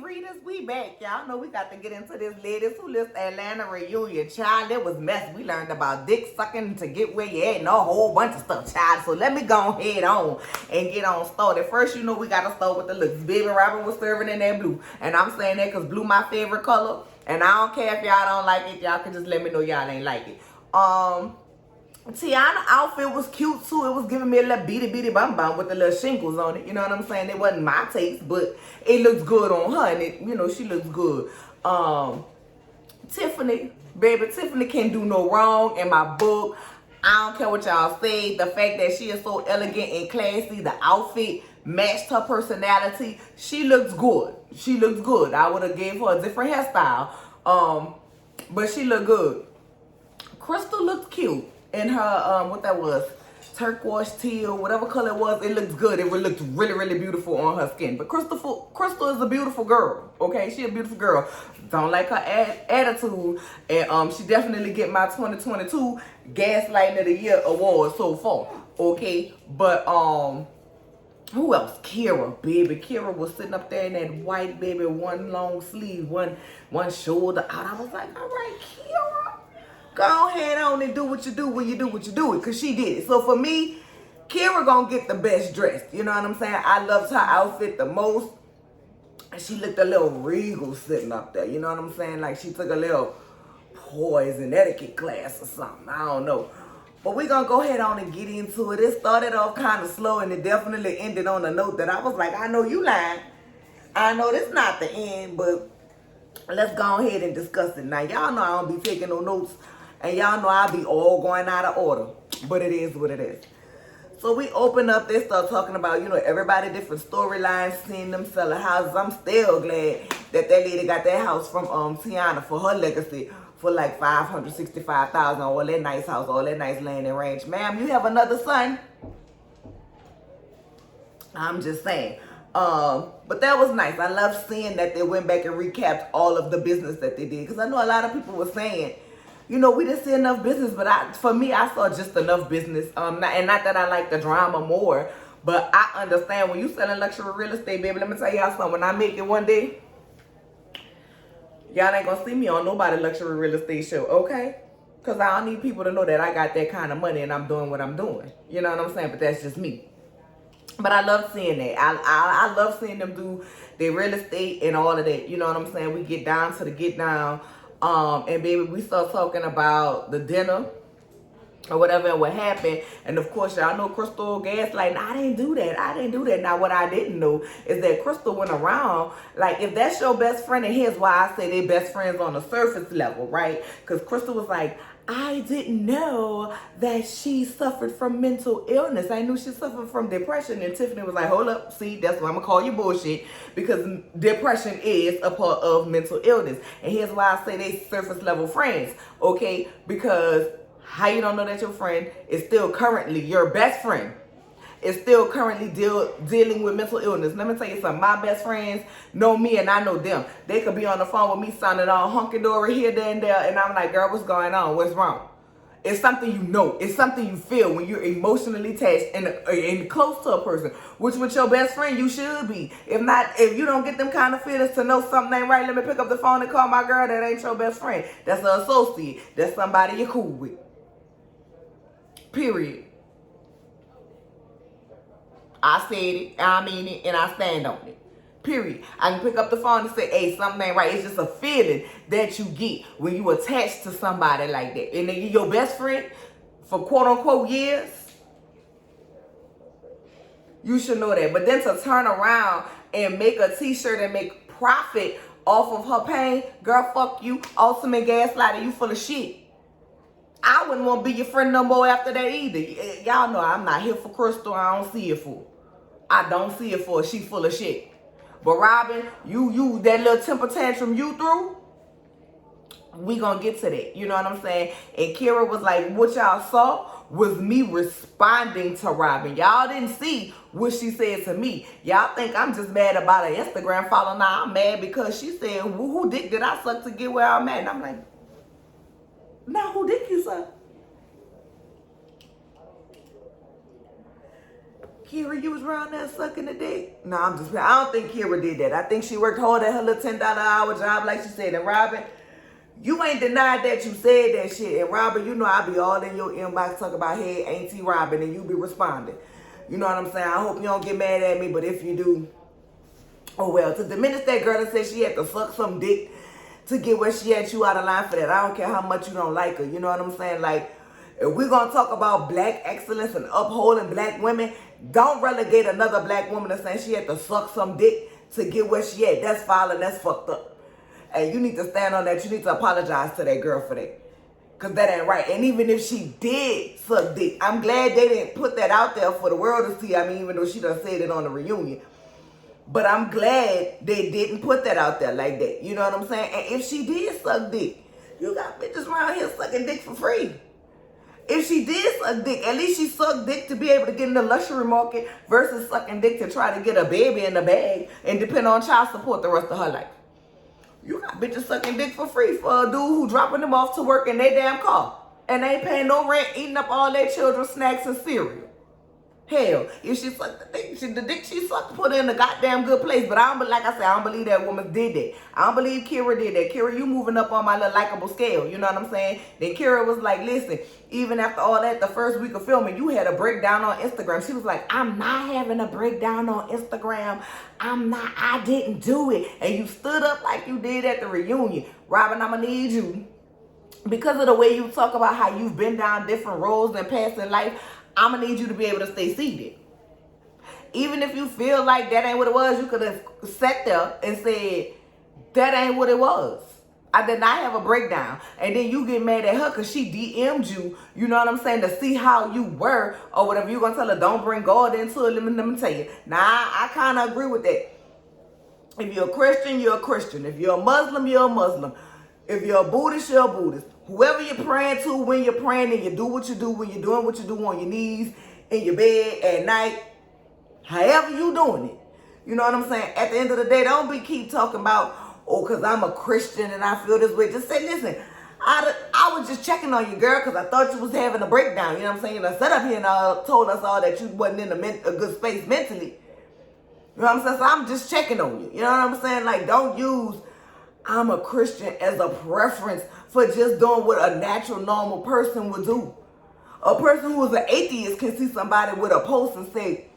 readers, we back. Y'all know we got to get into this ladies who list Atlanta reunion. Child, it was mess. We learned about dick sucking to get where you at and a whole bunch of stuff, child. So let me go head on and get on started. First, you know we got to start with the looks. Baby Robin was serving in that blue. And I'm saying that because blue my favorite color. And I don't care if y'all don't like it. Y'all can just let me know y'all ain't like it. Tiana outfit was cute too. It was giving me a little bitty bum bum with the little shingles on it. You know what I'm saying? It wasn't my taste, but it looks good on her, and it, you know, she looks good. Tiffany, baby, Tiffany can't do no wrong in my book. I don't care what y'all say. The fact that she is so elegant and classy, the outfit matched her personality. She looks good. She looks good. I would have gave her a different hairstyle. But she looked good. Crystal looked cute in her, what that was, turquoise teal, whatever color it was. It looked good. It looked really beautiful on her skin. But Crystal is a beautiful girl, okay? She a beautiful girl. Don't like her attitude. And she definitely get my 2022 Gaslighting of the Year award so far, okay? But, who else? Kira, baby. Kira was sitting up there in that white, baby, one long sleeve, one shoulder out. I was like, all right, Kira, go ahead on and do what you do when you do what you do it, because she did it. So for me, Kira gonna get the best dressed. You know what I'm saying? I loved her outfit the most. And she looked a little regal sitting up there. You know what I'm saying? Like she took a little poison etiquette class or something. I don't know. But we're going to go ahead on and get into it. It started off kind of slow, and it definitely ended on a note that I was like, I know you lying. I know this not the end, but let's go ahead and discuss it. Now, y'all know I don't be taking no notes, and y'all know I be all going out of order. But it is what it is. So we open up, they start talking about, you know, everybody different storylines, seeing them selling houses. I'm still glad that lady got that house from Tiana for her legacy for like $565,000, all that nice house, all that nice land and ranch. Ma'am, you have another son? I'm just saying. But that was nice. I love seeing that they went back and recapped all of the business that they did. Because I know a lot of people were saying, you know, we didn't see enough business. But for me, I saw just enough business. And not that I like the drama more. But I understand when you selling luxury real estate, baby, let me tell y'all something. When I make it one day, y'all ain't gonna see me on nobody luxury real estate show, okay? Because I don't need people to know that I got that kind of money and I'm doing what I'm doing. You know what I'm saying? But that's just me. But I love seeing that. I love seeing them do their real estate and all of that. You know what I'm saying? We get down to the get down. And baby, we start talking about the dinner or whatever and what happened. And of course, y'all know Crystal gaslighting. I didn't do that. Now, what I didn't know is that Crystal went around, like, if that's your best friend, and here's why I say they best friends on the surface level, right? Because Crystal was like, I didn't know that she suffered from mental illness. I knew she suffered from depression. And Tiffany was like, hold up, see, that's why I'm going to call you bullshit, because depression is a part of mental illness. And here's why I say they surface level friends, okay? Because how you don't know that your friend is still currently your best friend? Is still currently dealing with mental illness. Let me tell you something. My best friends know me and I know them. They could be on the phone with me sounding all hunky-dory here, there, and there. And I'm like, girl, what's going on? What's wrong? It's something you know. It's something you feel when you're emotionally attached and close to a person. Which with your best friend, you should be. If not, if you don't get them kind of feelings to know something ain't right, let me pick up the phone and call my girl. That ain't your best friend. That's an associate. That's somebody you're cool with. Period. I said it, I mean it, and I stand on it. Period. I can pick up the phone and say, hey, something ain't right. It's just a feeling that you get when you attach to somebody like that. And then you're your best friend for quote-unquote years. You should know that. But then to turn around and make a t-shirt and make profit off of her pain, girl, fuck you. Ultimate gaslighter, you full of shit. I wouldn't want to be your friend no more after that either. Y'all know I'm not here for Crystal. I don't see it for. I don't see it for. She full of shit. But Robin, you that little temper tantrum you threw, we gonna get to that. You know what I'm saying? And Kira was like, what y'all saw was me responding to Robin. Y'all didn't see what she said to me. Y'all think I'm just mad about an Instagram follow. Nah, I'm mad because she said, who dick did I suck to get where I'm at? And I'm like, now who dick you suck? Kira, you was around there sucking the dick? No, I'm just, I don't think Kira did that. I think she worked hard at her little $10 an hour job, like she said. And Robin, you ain't denied that you said that shit. And Robin, you know I be all in your inbox talking about, hey, Auntie Robin, and you be responding. You know what I'm saying? I hope you don't get mad at me, but if you do, oh well. To diminish that girl that said she had to suck some dick to get where she at, you out of line for that. I don't care how much you don't like her. You know what I'm saying? Like, if we're going to talk about black excellence and upholding black women, don't relegate another black woman to saying she had to suck some dick to get where she at. That's foul and that's fucked up. And you need to stand on that. You need to apologize to that girl for that. Because that ain't right. And even if she did suck dick, I'm glad they didn't put that out there for the world to see. I mean, even though she done said it on the reunion. But I'm glad they didn't put that out there like that. You know what I'm saying? And if she did suck dick, you got bitches around here sucking dick for free. If she did suck dick, at least she sucked dick to be able to get in the luxury market versus sucking dick to try to get a baby in the bag and depend on child support the rest of her life. You got bitches sucking dick for free for a dude who dropping them off to work in their damn car. And they ain't paying no rent, eating up all their children's snacks and cereal. Hell, if she sucked the dick, the dick she sucked put her in a goddamn good place. But I don't, like I said, I don't believe that woman did that. I don't believe Kira did that. Kira, you moving up on my little likable scale. You know what I'm saying? Then Kira was like, listen, even after all that, the first week of filming, you had a breakdown on Instagram. She was like, I'm not having a breakdown on Instagram. I didn't do it. And you stood up like you did at the reunion. Robin, I'm going to need you. Because of the way you talk about how you've been down different roads and past in life, I'm going to need you to be able to stay seated. Even if you feel like that ain't what it was, you could have sat there and said, that ain't what it was. I did not have a breakdown. And then you get mad at her because she DM'd you, you know what I'm saying, to see how you were or whatever. You're going to tell her, don't bring God into it. Let me tell you. Now, I kind of agree with that. If you're a Christian, you're a Christian. If you're a Muslim, you're a Muslim. If you're a Buddhist, you're a Buddhist. Whoever you're praying to, when you're praying, and you do what you do, when you're doing what you do on your knees, in your bed, at night, however you doing it. You know what I'm saying? At the end of the day, don't keep talking about, oh, because I'm a Christian and I feel this way. Just say, listen, I was just checking on you, girl, because I thought you was having a breakdown. You know what I'm saying? I sat up here and told us all that you wasn't in a good space mentally. You know what I'm saying? So I'm just checking on you. You know what I'm saying? Like, don't use I'm a Christian as a preference for just doing what a natural, normal person would do. A person who is an atheist can see somebody with a post and say,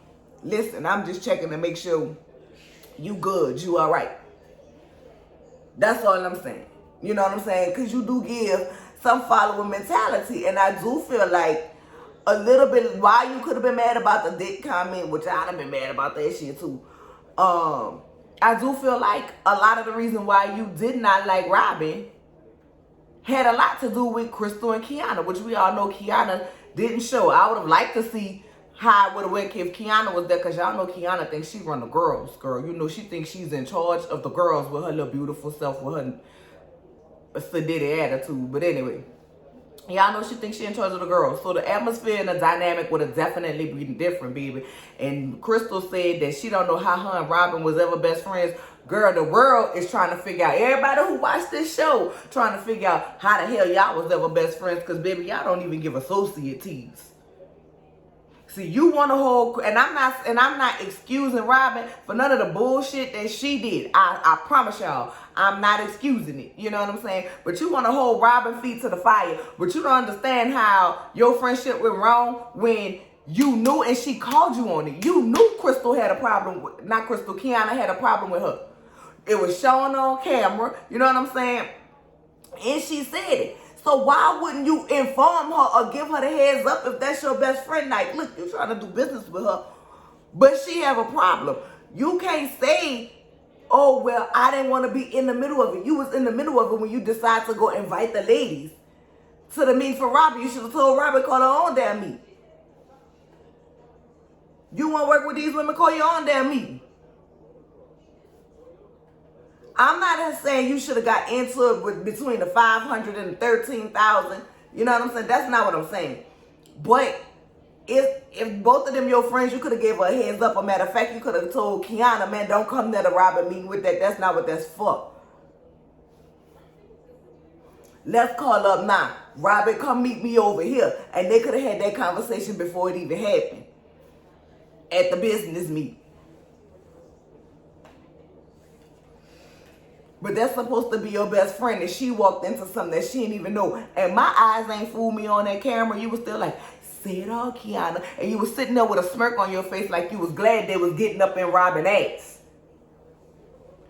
listen, I'm just checking to make sure you good, you all right. That's all I'm saying. You know what I'm saying? Because you do give some follower mentality. And I do feel like a little bit, why you could have been mad about the dick comment, which I'd have been mad about that shit too. I do feel like a lot of the reason why you did not like Robin had a lot to do with Crystal and Kiana, which we all know Kiana didn't show. I would have liked to see how it would have went if Kiana was there, because y'all know Kiana thinks she run the girls, girl. You know, she thinks she's in charge of the girls with her little beautiful self, with her sedity attitude. But anyway, y'all know she thinks she in charge of the girls. So the atmosphere and the dynamic would have definitely been different, baby. And Crystal said that she don't know how her and Robin was ever best friends. Girl, the world is trying to figure out, everybody who watched this show, trying to figure out how the hell y'all was ever best friends, because, baby, y'all don't even give associates. See, you want to hold, and I'm not excusing Robin for none of the bullshit that she did. I promise y'all, I'm not excusing it. You know what I'm saying? But you want to hold Robin feet to the fire. But you don't understand how your friendship went wrong when you knew and she called you on it. You knew Crystal had a problem with, not Crystal, Kiana had a problem with her. It was shown on camera. You know what I'm saying? And she said it. So why wouldn't you inform her or give her the heads up if that's your best friend? Like, look, you're trying to do business with her, but she have a problem. You can't say, oh, well, I didn't want to be in the middle of it. You was in the middle of it when you decide to go invite the ladies to the meet for Robin. You should have told Robin, call her own damn meet. You want to work with these women, call your own damn meeting. I'm not saying you should have got into it with between the 500 and 13,000. You know what I'm saying? That's not what I'm saying. But if both of them your friends, you could have gave her a heads up. A matter of fact, you could have told Kiana, man, don't come there to Robin meeting with that. That's not what that's for. Let's call up now. Robin, come meet me over here. And they could have had that conversation before it even happened. at the business meeting. But that's supposed to be your best friend, and she walked into something that she didn't even know. And my eyes ain't fooled me on that camera. You was still like, say it all, Kiana. And you was sitting there with a smirk on your face like you was glad they was getting up in Robin ass.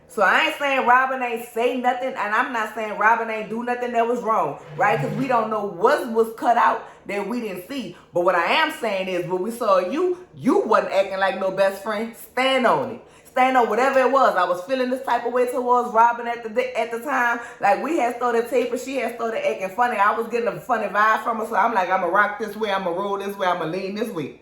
So I ain't saying Robin ain't say nothing, and I'm not saying Robin ain't do nothing that was wrong, right? Because we don't know what was cut out that we didn't see. But what I am saying is, when we saw you wasn't acting like no best friend. Stand on it. Stand on whatever it was. I was feeling this type of way towards Robin at the time. Like, we had started taping, she had started acting funny. I was getting a funny vibe from her, so I'm like, I'm going to rock this way, I'm going to roll this way, I'm going to lean this way.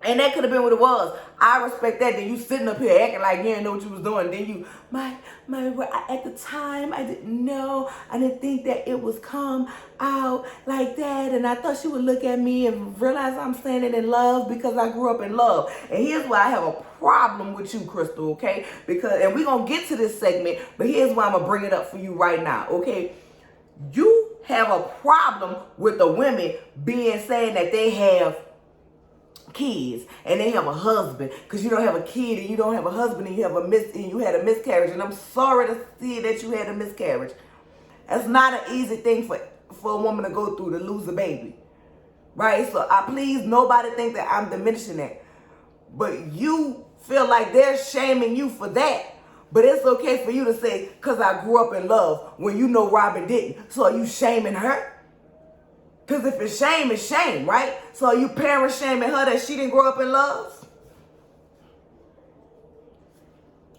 And that could have been what it was. I respect that. Then you sitting up here acting like you didn't know what you was doing. Then you, at the time, I didn't know. I didn't think that it was come out like that. And I thought she would look at me and realize I'm saying it in love because I grew up in love. And here's why I have a problem with you, Crystal, okay? And we're going to get to this segment, but here's why I'm going to bring it up for you right now, okay? You have a problem with the women saying that they have kids and they have a husband, because you don't have a kid and you don't have a husband and you had a miscarriage, and I'm sorry to see that you had a miscarriage. That's not an easy thing for a woman to go through, to lose a baby, right? So please, nobody think that I'm diminishing that, but you feel like they're shaming you for that. But it's okay for you to say, because I grew up in love, when you know Robin didn't. So are you shaming her? Because if it's shame, right? So are you parents shaming her that she didn't grow up in love?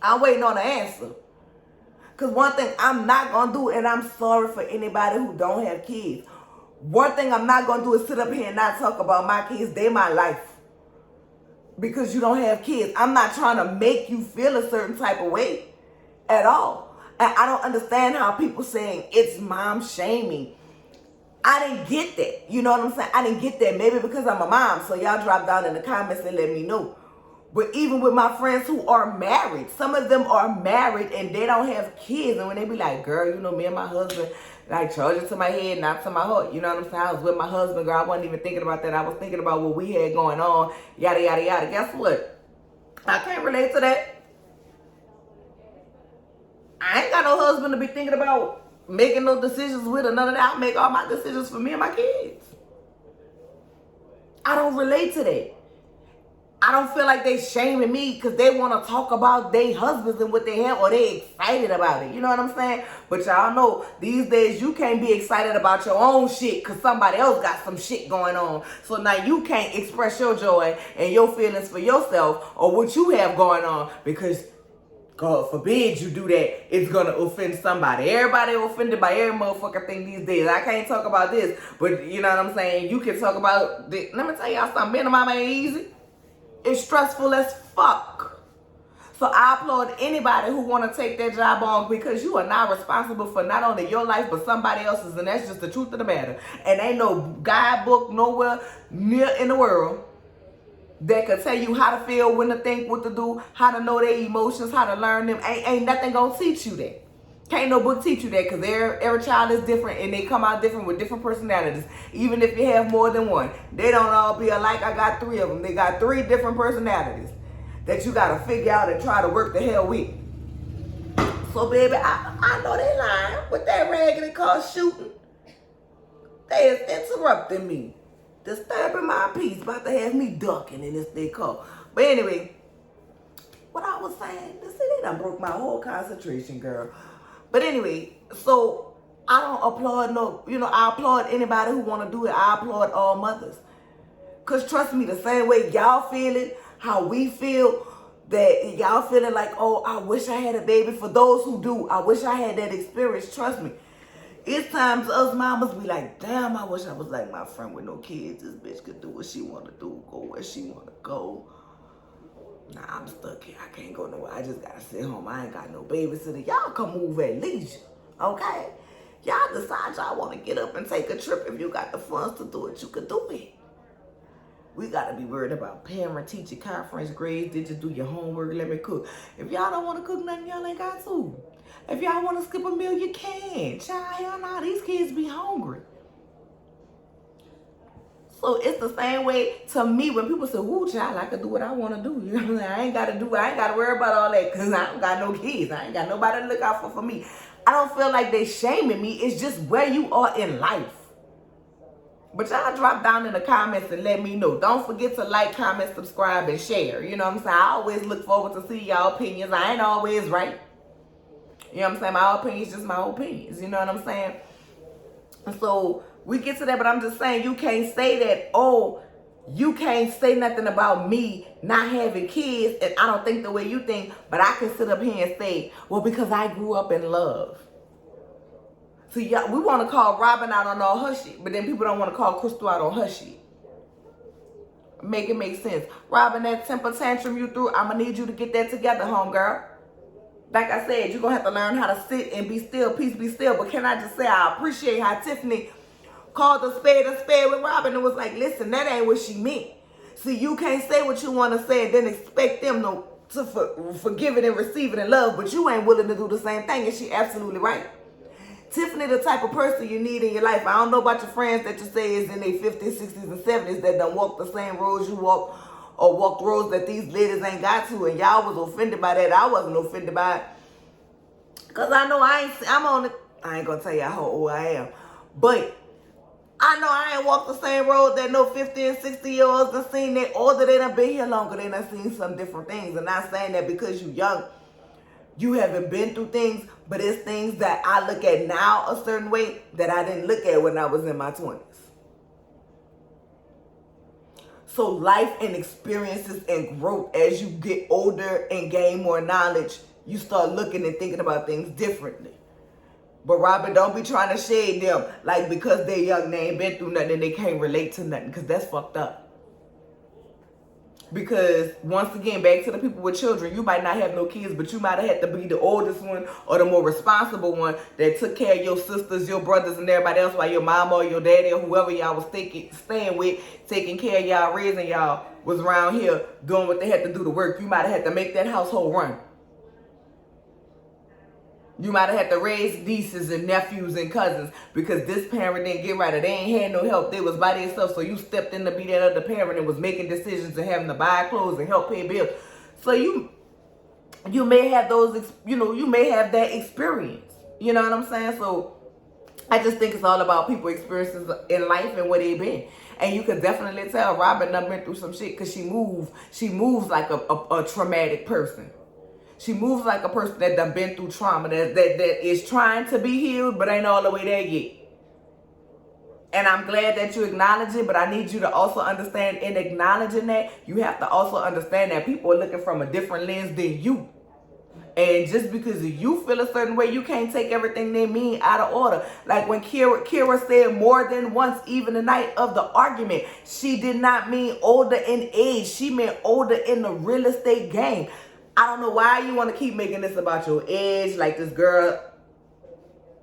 I'm waiting on the answer. Because one thing I'm not going to do, and I'm sorry for anybody who don't have kids, one thing I'm not going to do is sit up here and not talk about my kids. They my life. Because you don't have kids. I'm not trying to make you feel a certain type of way at all. And I don't understand how people saying it's mom shaming. I didn't get that. You know what I'm saying? I didn't get that. Maybe because I'm a mom. So y'all drop down in the comments and let me know. But even with my friends who are married, some of them are married and they don't have kids. And when they be like, girl, you know, me and my husband, like, charge it to my head, not to my heart. You know what I'm saying? I was with my husband, girl. I wasn't even thinking about that. I was thinking about what we had going on, yada, yada, yada. Guess what? I can't relate to that. I ain't got no husband to be thinking about making no decisions with, or none of that. I make all my decisions for me and my kids. I don't relate to that. I don't feel like they shaming me because they want to talk about their husbands and what they have, or they excited about it. You know what I'm saying? But y'all know these days you can't be excited about your own shit because somebody else got some shit going on. So now you can't express your joy and your feelings for yourself or what you have going on, because God forbid you do that, it's going to offend somebody. Everybody offended by every motherfucking thing these days. I can't talk about this, but you know what I'm saying? You can talk about this. Let me tell y'all something. Being a mama ain't easy. It's stressful as fuck. So I applaud anybody who want to take that job on, because you are not responsible for not only your life, but somebody else's, and that's just the truth of the matter. And ain't no guidebook nowhere near in the world that could tell you how to feel, when to think, what to do, how to know their emotions, how to learn them. Ain't nothing gonna teach you that. Can't no book teach you that, because every child is different and they come out different with different personalities. Even if you have more than one, they don't all be alike. I got 3 of them. They got 3 different personalities that you gotta figure out and try to work the hell with. So baby, I know they lying with that raggedy car shooting. They is interrupting me, disturbing my peace, about to have me ducking in this thing called. But anyway, what I was saying, this city done broke my whole concentration, girl. But anyway, so I don't applaud I applaud anybody who want to do it. I applaud all mothers. Because trust me, the same way y'all feel it, how we feel, that y'all feeling like, oh, I wish I had a baby. For those who do, I wish I had that experience. Trust me. It's times us mamas be like, damn, I wish I was like my friend with no kids. This bitch could do what she want to do, go where she want to go. Nah, I'm stuck here. I can't go nowhere. I just got to sit home. I ain't got no babysitter. Y'all come move at leisure, okay? Y'all decide y'all want to get up and take a trip. If you got the funds to do it, you could do it. We got to be worried about parent-teacher conference grades. Did you do your homework? Let me cook. If y'all don't want to cook nothing, y'all ain't got to. If y'all want to skip a meal, you can. Child, hell nah, these kids be hungry. So it's the same way to me when people say, "Woo, child, I can do what I want to do." You know what I'm saying? I ain't got to worry about all that because I don't got no kids. I ain't got nobody to look out for me. I don't feel like they shaming me. It's just where you are in life. But y'all drop down in the comments and let me know. Don't forget to like, comment, subscribe, and share. You know what I'm saying? I always look forward to see y'all opinions. I ain't always right. You know what I'm saying? My opinions just my opinions. You know what I'm saying? And so we get to that, but I'm just saying you can't say that, oh, you can't say nothing about me not having kids and I don't think the way you think, but I can sit up here and say, well, because I grew up in love. See, yeah, we want to call Robin out on all her shit, but then people don't want to call Crystal out on her shit. Make it make sense. Robin, that temper tantrum you threw, I'm going to need you to get that together, homegirl. Like I said, you're going to have to learn how to sit and be still, peace, be still. But can I just say, I appreciate how Tiffany called a spade with Robin and was like, listen, that ain't what she meant. See, you can't say what you want to say and then expect them to forgive it and receive it in love, but you ain't willing to do the same thing, and she absolutely right. Tiffany, the type of person you need in your life. I don't know about your friends that you say is in their 50s, 60s, and 70s that don't walk the same roads you walk or walk roads that these ladies ain't got to, and y'all was offended by that. I wasn't offended by it. Because I know I ain't going to tell you how old I am, but I know I ain't walked the same road that no 50 and 60-year-olds done seen that older. They done been here longer. They done seen some different things. And not saying that because you young, you haven't been through things, but it's things that I look at now a certain way that I didn't look at when I was in my 20s. So life and experiences and growth as you get older and gain more knowledge, you start looking and thinking about things differently. But Robin, don't be trying to shade them like because they're young, they ain't been through nothing and they can't relate to nothing, because that's fucked up. Because once again, back to the people with children, you might not have no kids, but you might have had to be the oldest one or the more responsible one that took care of your sisters, your brothers, and everybody else while your mama or your daddy or whoever y'all was staying with, taking care of y'all, raising y'all, was around here doing what they had to do to work. You might have had to make that household run. You might have had to raise nieces and nephews and cousins because this parent didn't get right or they ain't had no help. They was by themselves, so you stepped in to be that other parent and was making decisions and having to buy clothes and help pay bills. So you may have those, you may have that experience. You know what I'm saying? So I just think it's all about people's experiences in life and where they've been. And you can definitely tell Robin done been through some shit because she moves like a traumatic person. She moves like a person that done been through trauma, that is trying to be healed, but ain't all the way there yet. And I'm glad that you acknowledge it, but I need you to also understand in acknowledging that, you have to also understand that people are looking from a different lens than you. And just because you feel a certain way, you can't take everything they mean out of order. Like when Kira said more than once, even the night of the argument, she did not mean older in age. She meant older in the real estate game. I don't know why you want to keep making this about your age. Like this girl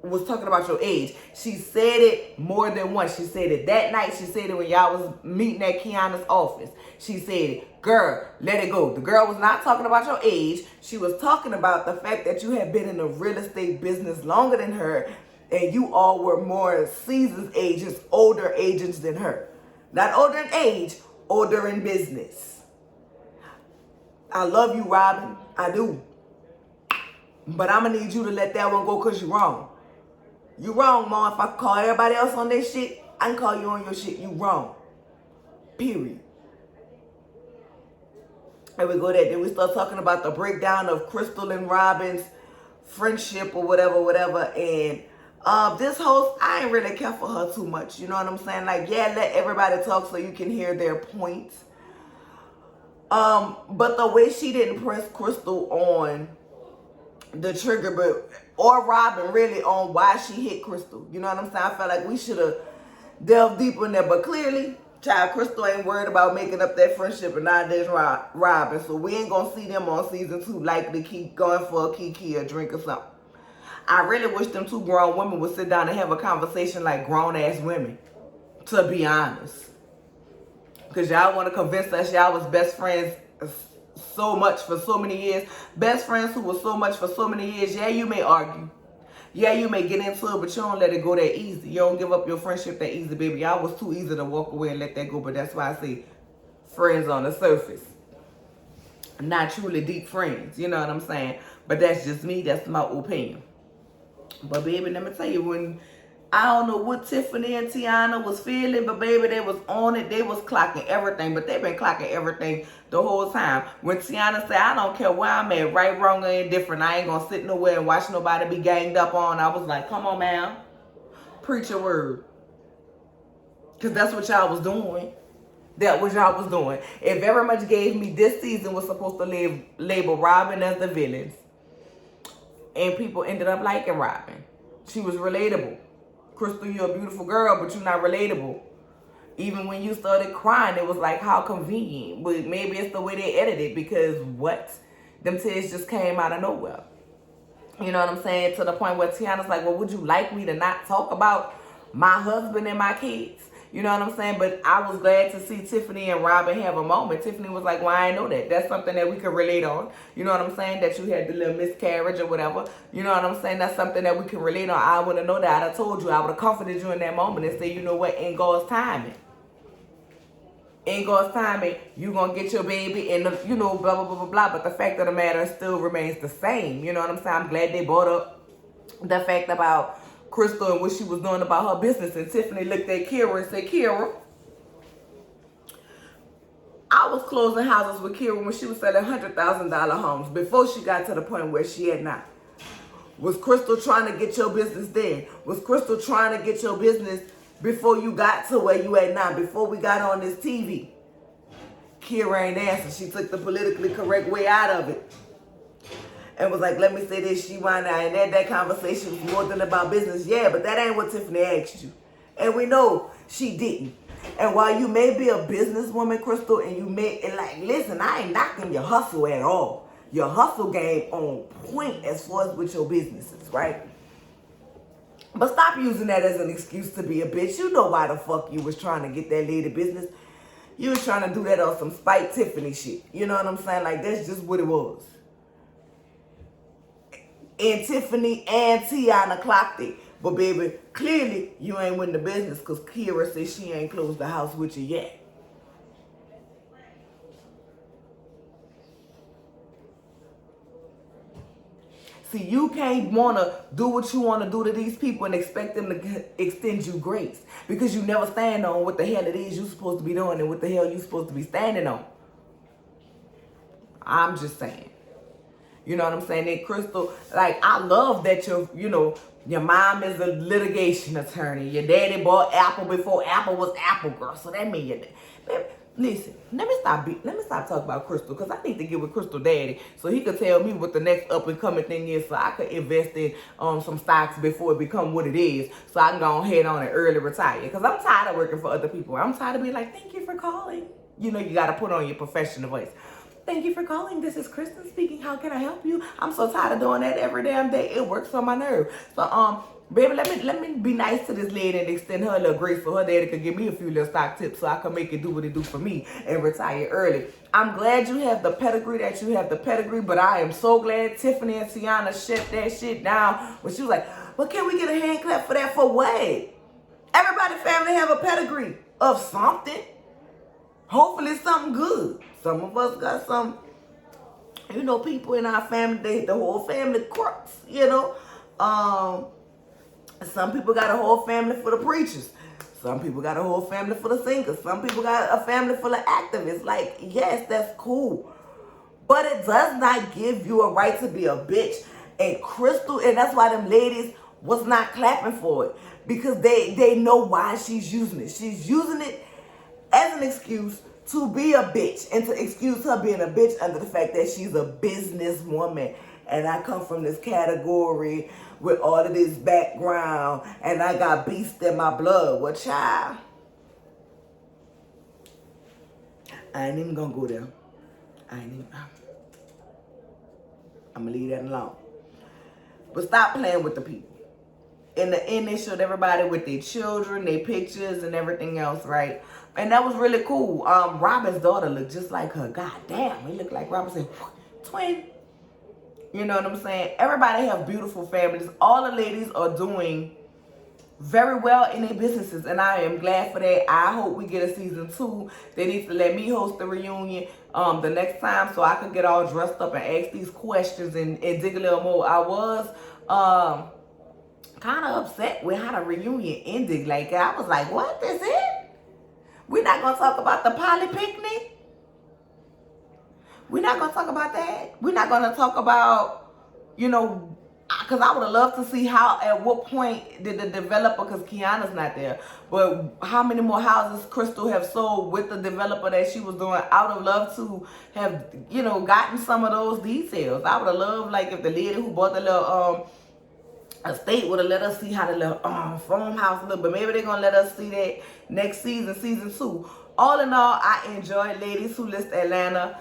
was talking about your age. She said it more than once. She said it that night. She said it when y'all was meeting at Kiana's office. She said it, girl, let it go. The girl was not talking about your age. She was talking about the fact that you have been in the real estate business longer than her, and you all were more seasoned agents, older agents than her. Not older in age, older in business. I love you, Robin. I do. But I'm going to need you to let that one go because you're wrong. You wrong, Mom. If I call everybody else on their shit, I can call you on your shit. You wrong. Period. And we go there. Then we start talking about the breakdown of Crystal and Robin's friendship or whatever. And this host, I ain't really care for her too much. You know what I'm saying? Like, yeah, let everybody talk so you can hear their points. But the way she didn't press Crystal on the trigger, or Robin really on why she hit Crystal. You know what I'm saying? I felt like we should have delved deeper in there, but clearly, child, Crystal ain't worried about making up that friendship, and now there's Robin. So we ain't gonna see them on season 2 likely keep going for a kiki or drink or something. I really wish them two grown women would sit down and have a conversation like grown-ass women, to be honest. Because y'all want to convince us y'all was best friends so much for so many years. Best friends who were so much for so many years. Yeah, you may argue. Yeah, you may get into it, but you don't let it go that easy. You don't give up your friendship that easy, baby. Y'all was too easy to walk away and let that go. But that's why I say friends on the surface, not truly deep friends. You know what I'm saying? But that's just me. That's my opinion. But baby, let me tell you, when I don't know what Tiffany and Tiana was feeling, but baby, they was on it. They was clocking everything, but they been clocking everything the whole time. When Tiana said, I don't care where I'm at, right, wrong, or indifferent, I ain't gonna sit nowhere and watch nobody be ganged up on, I was like, come on, ma'am. Preach your word. Because that's what y'all was doing. That was y'all was doing. It very much gave me this season was supposed to label Robin as the villains. And people ended up liking Robin. She was relatable. Crystal, you're a beautiful girl, but you're not relatable. Even when you started crying, it was like, how convenient. But maybe it's the way they edited, because what? Them tears just came out of nowhere. You know what I'm saying? To the point where Tiana's like, well, would you like me to not talk about my husband and my kids? You know what I'm saying? But I was glad to see Tiffany and Robin have a moment. Tiffany was like, well, I know that. That's something that we could relate on. You know what I'm saying? That you had the little miscarriage or whatever. You know what I'm saying? That's something that we can relate on. I want to know that. I'd have told you. I would have comforted you in that moment and say, you know what? In God's timing. In God's timing, you going to get your baby and, you know, blah, blah, blah, blah, blah. But the fact of the matter still remains the same. You know what I'm saying? I'm glad they brought up the fact about Crystal and what she was doing about her business. And Tiffany looked at Kira and said, Kira, I was closing houses with Kira when she was selling $100,000 homes before she got to the point where she had not. Was Crystal trying to get your business then? Was Crystal trying to get your business before you got to where you at now, before we got on this TV? Kira ain't answer. She took the politically correct way out of it. And was like, let me say this, she won out. And that conversation was more than about business. Yeah, but that ain't what Tiffany asked you. And we know she didn't. And while you may be a businesswoman, Crystal, and you may, and like, listen, I ain't knocking your hustle at all. Your hustle game on point as far as with your businesses, right? But stop using that as an excuse to be a bitch. You know why the fuck you was trying to get that lady business. You was trying to do that on some spite Tiffany shit. You know what I'm saying? Like, that's just what it was. And Tiffany and Tiana clocked it. But baby, clearly you ain't win the business because Kira says she ain't closed the house with you yet. See, you can't want to do what you want to do to these people and expect them to extend you grace. Because you never stand on what the hell it is you're supposed to be doing and what the hell you're supposed to be standing on. I'm just saying. You know what I'm saying? And Crystal, like, I love that your mom is a litigation attorney. Your daddy bought Apple before Apple was Apple, girl. So that means your dad. Listen, let me stop talking about Crystal, because I need to get with Crystal daddy so he could tell me what the next up and coming thing is, so I could invest in some stocks before it become what it is, so I can go ahead on and early retire. Because I'm tired of working for other people. I'm tired of being like, thank you for calling. You know, you got to put on your professional voice. Thank you for calling. This is Kristen speaking. How can I help you? I'm so tired of doing that every damn day. It works on my nerve. So, baby, let me be nice to this lady and extend her a little grace so her daddy could give me a few little stock tips so I can make it do what it do for me and retire early. I'm glad you have the pedigree that you have the pedigree, but I am so glad Tiffany and Tiana shut that shit down when she was like, well, can we get a hand clap for that? For what? Everybody family have a pedigree of something. Hopefully something good. Some of us got some, people in our family, the whole family crooks, Some people got a whole family full of preachers. Some people got a whole family full of singers. Some people got a family full of activists. Like, yes, that's cool. But it does not give you a right to be a bitch. And Crystal, and that's why them ladies was not clapping for it. Because they know why she's using it. She's using it as an excuse to be a bitch and to excuse her being a bitch under the fact that she's a businesswoman. And I come from this category with all of this background and I got beast in my blood. Well, child, I ain't even gonna go there. I'm gonna leave that alone. But stop playing with the people. In the end, they showed everybody with their children, their pictures, and everything else, right? And that was really cool. Robin's daughter looked just like her. God damn, he looked like Robin said, twin. You know what I'm saying? Everybody have beautiful families. All the ladies are doing very well in their businesses, and I am glad for that. I hope we get a season 2. They need to let me host the reunion the next time so I could get all dressed up and ask these questions and dig a little more. I was kind of upset with how the reunion ended. Like, I was like, what, that's it? We're not going to talk about the poly picnic? We're not going to talk about that? We're not going to talk about, you know, because I would have loved to see how, at what point did the developer, because Kiana's not there, but how many more houses Crystal have sold with the developer that she was doing. I would have loved to have, you know, gotten some of those details. I would have loved, like, if the lady who bought the little estate would have let us see how the little farmhouse look, but maybe they're going to let us see that next season, season 2. All in all, I enjoyed Ladies Who List Atlanta.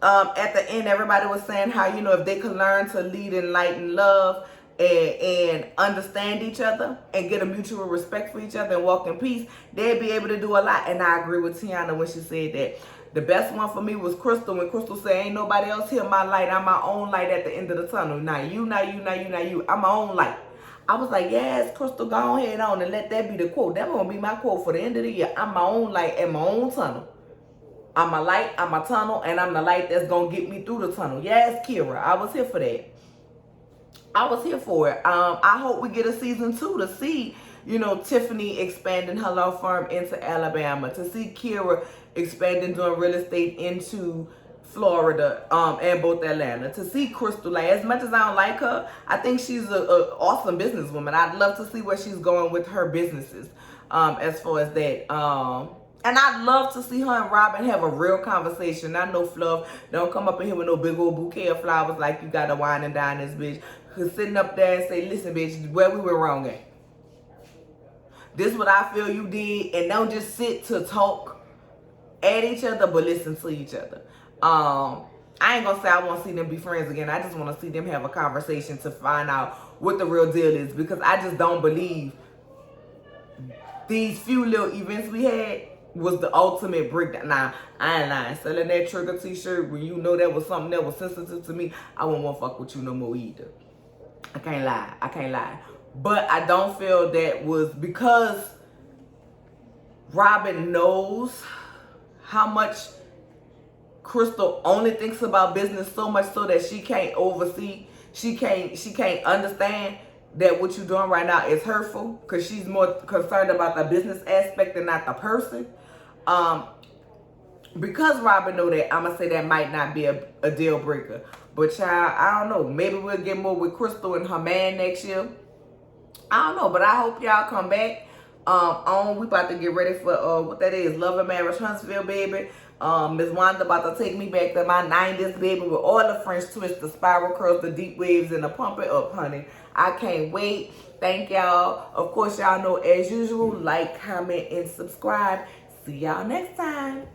At the end, everybody was saying how, you know, if they could learn to lead in light and love and understand each other and get a mutual respect for each other and walk in peace, they'd be able to do a lot. And I agree with Tiana when she said that. The best one for me was Crystal, when Crystal said, ain't nobody else here my light. I'm my own light at the end of the tunnel. Not you, not you, not you, not you. I'm my own light. I was like, yes, Crystal, go ahead on and let that be the quote. That's going to be my quote for the end of the year. I'm my own light at my own tunnel. I'm a light, I'm a tunnel, and I'm the light that's going to get me through the tunnel. Yes, Kira, I was here for that. I was here for it. I hope we get a season 2 to see, you know, Tiffany expanding her law firm into Alabama, to see Kira expanding doing real estate into Florida and both Atlanta, to see Crystal, like, as much as I don't like her, I think she's an awesome businesswoman. I'd love to see where she's going with her businesses as far as that. And I'd love to see her and Robin have a real conversation. Not no fluff. Don't come up in here with no big old bouquet of flowers like you got to wine and dine this bitch. Cause sitting up there and say, listen, bitch, where we went wrong at. This what I feel you did. And don't just sit to talk at each other, but listen to each other. I ain't gonna say I want to see them be friends again. I just want to see them have a conversation to find out what the real deal is. Because I just don't believe these few little events we had was the ultimate breakdown. Now, I ain't lying. Selling that trigger t-shirt when you know that was something that was sensitive to me, I won't want to fuck with you no more either. I can't lie. I can't lie. But I don't feel that was because Robin knows how much Crystal only thinks about business, so much so that she can't oversee, she can't understand that what you're doing right now is hurtful, because she's more concerned about the business aspect and not the person. Because Robin know that, I'm going to say that might not be a deal breaker. But child, I don't know. Maybe we'll get more with Crystal and her man next year. I don't know, but I hope y'all come back. We about to get ready for what that is, Love and Marriage Huntsville, baby. Miss Wanda about to take me back to my 90s, baby, with all the French twists, the spiral curls, the deep waves, and the pump it up, honey. I can't wait. Thank y'all. Of course, y'all know, as usual, like, comment, and subscribe. See y'all next time.